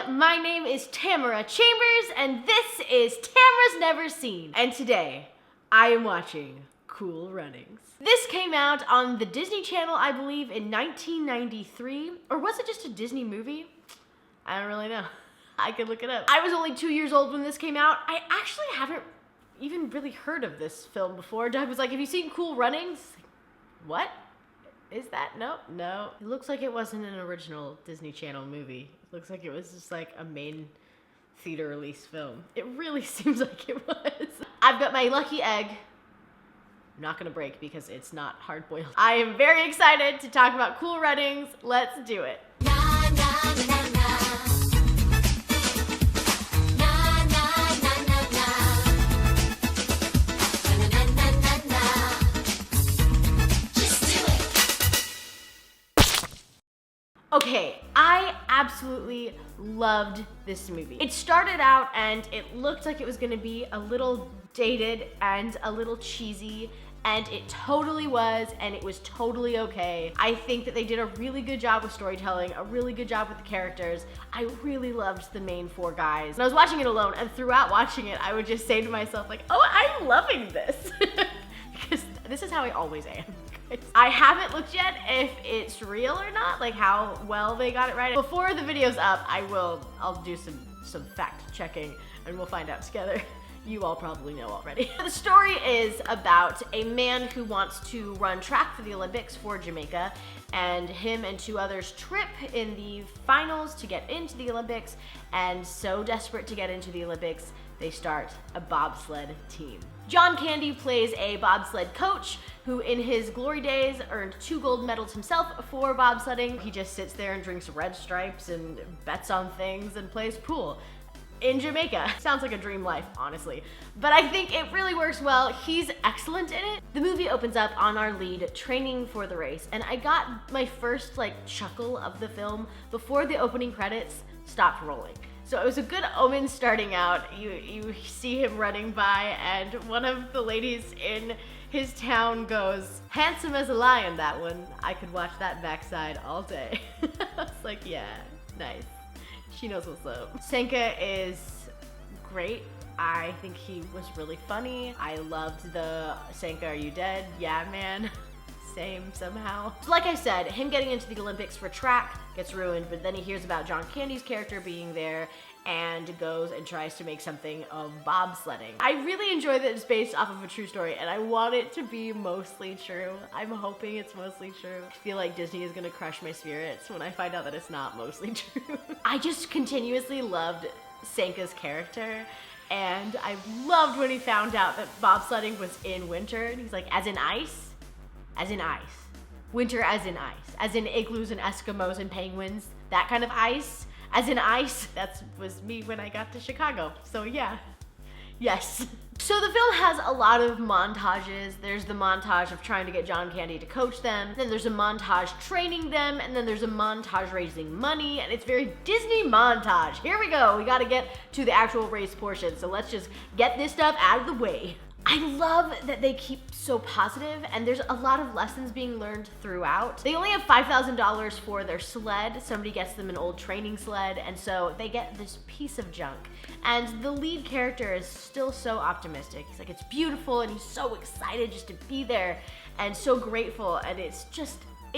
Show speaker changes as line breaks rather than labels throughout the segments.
my name is Tamara Chambers, and this is Tamara's Never Seen. And today, I am watching Cool Runnings. This came out on the Disney Channel, I believe, in 1993, or was it just a Disney movie? I don't really know. I could look it up. I was only 2 years old when this came out. I actually haven't even really heard of this film before. Doug was like, have you seen Cool Runnings? What is that? No. It looks like it wasn't an original Disney Channel movie. It looks like it was just like a main theater release film. It really seems like it was. I've got my lucky egg. I'm not gonna break because it's not hard boiled. I am very excited to talk about Cool Runnings. Let's do it. Okay, I absolutely loved this movie. It started out and it looked like it was gonna be a little dated and a little cheesy, and it totally was, and it was totally okay. I think that they did a really good job with storytelling, a really good job with the characters. I really loved the main four guys. And I was watching it alone, and throughout watching it, I would just say to myself like, oh, I'm loving this. Because this is how I always am. I haven't looked yet if it's real or not, like how well they got it right. Before the video's up, I'll do some fact checking and we'll find out together. You all probably know already. The story is about a man who wants to run track for the Olympics for Jamaica, and him and two others trip in the finals to get into the Olympics, and so desperate to get into the Olympics, they start a bobsled team. John Candy plays a bobsled coach who in his glory days earned 2 gold medals himself for bobsledding. He just sits there and drinks Red Stripes and bets on things and plays pool in Jamaica. Sounds like a dream life, honestly. But I think it really works well. He's excellent in it. The movie opens up on our lead training for the race, and I got my first chuckle of the film before the opening credits stopped rolling. So it was a good omen starting out. You see him running by, and one of the ladies in his town goes, handsome as a lion, that one. I could watch that backside all day. I was like, yeah, nice. She knows what's up. Senka is great. I think he was really funny. I loved the Senka, are you dead? Yeah, man. Same somehow. So like I said, him getting into the Olympics for track gets ruined, but then he hears about John Candy's character being there and goes and tries to make something of bobsledding. I really enjoy that it's based off of a true story, and I want it to be mostly true. I'm hoping it's mostly true. I feel like Disney is gonna crush my spirits when I find out that it's not mostly true. I just continuously loved Senka's character, and I loved when he found out that bobsledding was in winter, and he's like, as in ice? As in ice. Winter as in ice. As in igloos and Eskimos and penguins. That kind of ice. As in ice. That was me when I got to Chicago. So yeah. Yes. So the film has a lot of montages. There's the montage of trying to get John Candy to coach them. Then there's a montage training them. And then there's a montage raising money. And it's very Disney montage. Here we go. We gotta get to the actual race portion. So let's just get this stuff out of the way. I love that they keep so positive, and there's a lot of lessons being learned throughout. They only have $5,000 for their sled. Somebody gets them an old training sled, and so they get this piece of junk. And the lead character is still so optimistic. He's like, it's beautiful, and he's so excited just to be there, and so grateful, and it's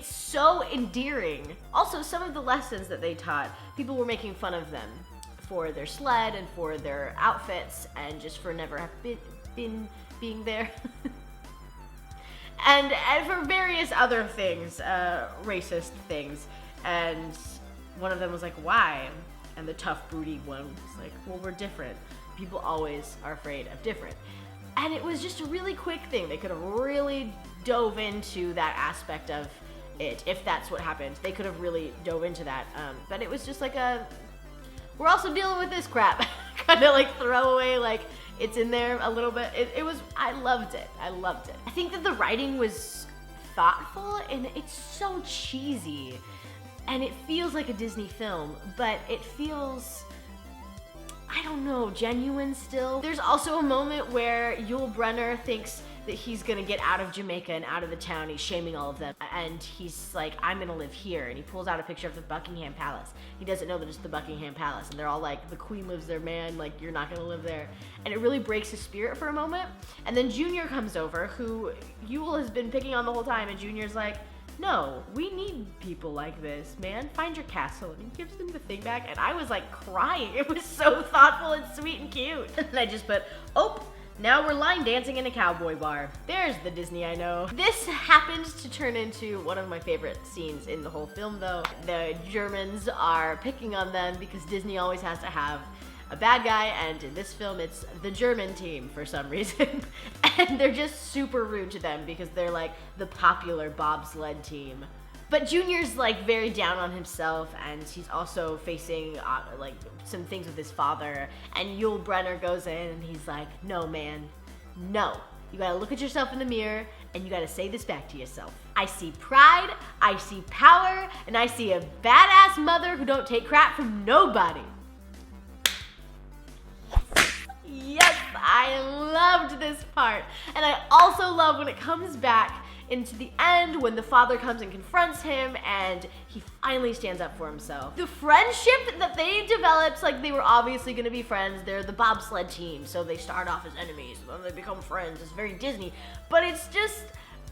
so endearing. Also, some of the lessons that they taught, people were making fun of them for their sled and for their outfits, and just for never have being there. and for various other things, racist things. And one of them was like, why? And the tough, broody one was like, well, we're different. People always are afraid of different. And it was just a really quick thing. They could have really dove into that aspect of it, if that's what happened. They could have really dove into that. But it was just like we're also dealing with this crap. Kind of throwaway, it's in there a little bit. I loved it. I think that the writing was thoughtful, and it's so cheesy. And it feels like a Disney film, but it feels, I don't know, genuine still. There's also a moment where Yul Brynner thinks that he's gonna get out of Jamaica and out of the town. He's shaming all of them. And he's like, I'm gonna live here. And he pulls out a picture of the Buckingham Palace. He doesn't know that it's the Buckingham Palace. And they're all like, the Queen lives there, man. Like, you're not gonna live there. And it really breaks his spirit for a moment. And then Junior comes over, who Ewell has been picking on the whole time. And Junior's like, no, we need people like this, man. Find your castle. And he gives them the thing back. And I was like crying. It was so thoughtful and sweet and cute. And I just put, oh, now we're line dancing in a cowboy bar. There's the Disney I know. This happens to turn into one of my favorite scenes in the whole film though. The Germans are picking on them because Disney always has to have a bad guy, and in this film it's the German team for some reason. And they're just super rude to them because they're like the popular bobsled team. But Junior's like very down on himself, and he's also facing like some things with his father. And Yul Brynner goes in and he's like, no man, no. You gotta look at yourself in the mirror and you gotta say this back to yourself. I see pride, I see power, and I see a badass mother who don't take crap from nobody. Yes, I loved this part. And I also love when it comes back into the end when the father comes and confronts him and he finally stands up for himself. The friendship that they developed, like they were obviously gonna be friends. They're the bobsled team, so they start off as enemies, then they become friends. It's very Disney, but it's just,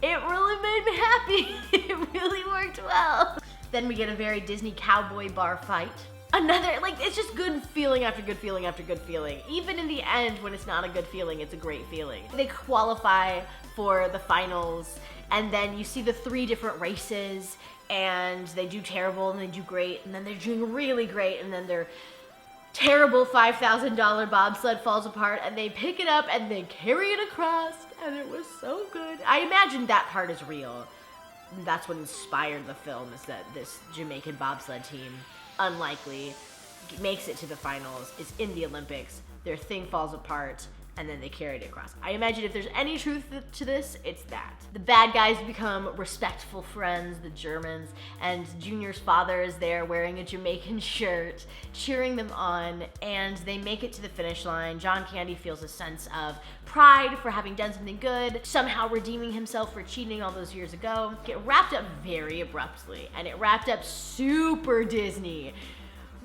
it really made me happy. It really worked well. Then we get a very Disney cowboy bar fight. Another, like, it's just good feeling after good feeling after good feeling. Even in the end, when it's not a good feeling, it's a great feeling. They qualify for the finals, and then you see the 3 different races, and they do terrible, and they do great, and then they're doing really great, and then their terrible $5,000 bobsled falls apart, and they pick it up, and they carry it across, and it was so good. I imagine that part is real. That's what inspired the film, is that this Jamaican bobsled team, unlikely, makes it to the finals, is in the Olympics, their thing falls apart, and then they carried it across. I imagine if there's any truth to this, it's that. The bad guys become respectful friends, the Germans, and Junior's father is there wearing a Jamaican shirt, cheering them on, and they make it to the finish line. John Candy feels a sense of pride for having done something good, somehow redeeming himself for cheating all those years ago. It wrapped up very abruptly, and it wrapped up super Disney.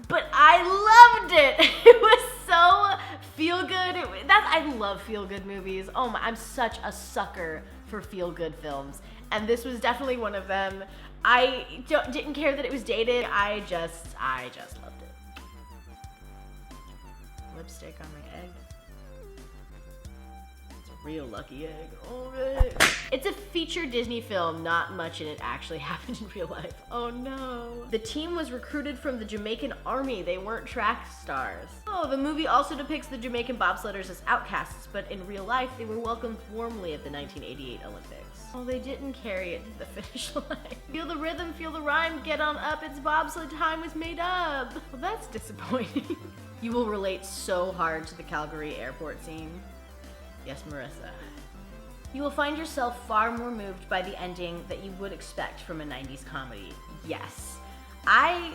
But I loved it. It was so feel-good. I love feel-good movies. Oh my, I'm such a sucker for feel-good films. And this was definitely one of them. I didn't care that it was dated. I just loved it. Lipstick on my egg. It's a real lucky egg. Oh, man. It's a feature Disney film. Not much in it actually happened in real life. Oh no. The team was recruited from the Jamaican army. They weren't track stars. Oh, the movie also depicts the Jamaican bobsledders as outcasts, but in real life, they were welcomed warmly at the 1988 Olympics. Oh, they didn't carry it to the finish line. Feel the rhythm, feel the rhyme, get on up, it's bobsled time was made up. Well, that's disappointing. You will relate so hard to the Calgary airport scene. Yes, Marissa. You will find yourself far more moved by the ending that you would expect from a 90s comedy. Yes. I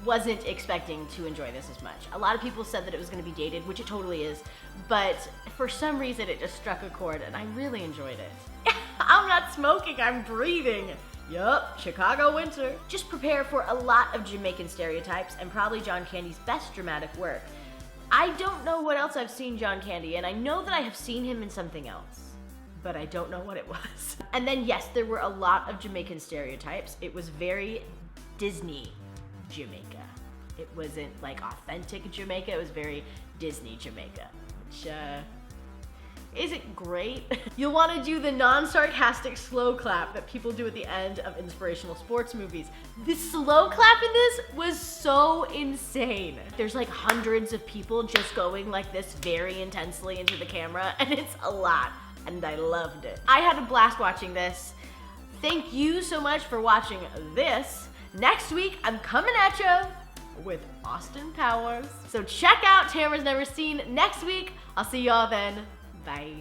wasn't expecting to enjoy this as much. A lot of people said that it was going to be dated, which it totally is, but for some reason it just struck a chord and I really enjoyed it. I'm not smoking, I'm breathing. Yup, Chicago winter. Just prepare for a lot of Jamaican stereotypes and probably John Candy's best dramatic work. I don't know what else I've seen John Candy, and I know that I have seen him in something else, but I don't know what it was. And then yes, there were a lot of Jamaican stereotypes. It was very Disney Jamaica. It wasn't like authentic Jamaica, it was very Disney Jamaica, which isn't great. You'll want to do the non-sarcastic slow clap that people do at the end of inspirational sports movies. The slow clap in this was so insane. There's like hundreds of people just going like this very intensely into the camera, and it's a lot, and I loved it. I had a blast watching this. Thank you so much for watching this. Next week, I'm coming at you with Austin Powers. So check out Tamara's Never Seen next week. I'll see y'all then. Bye.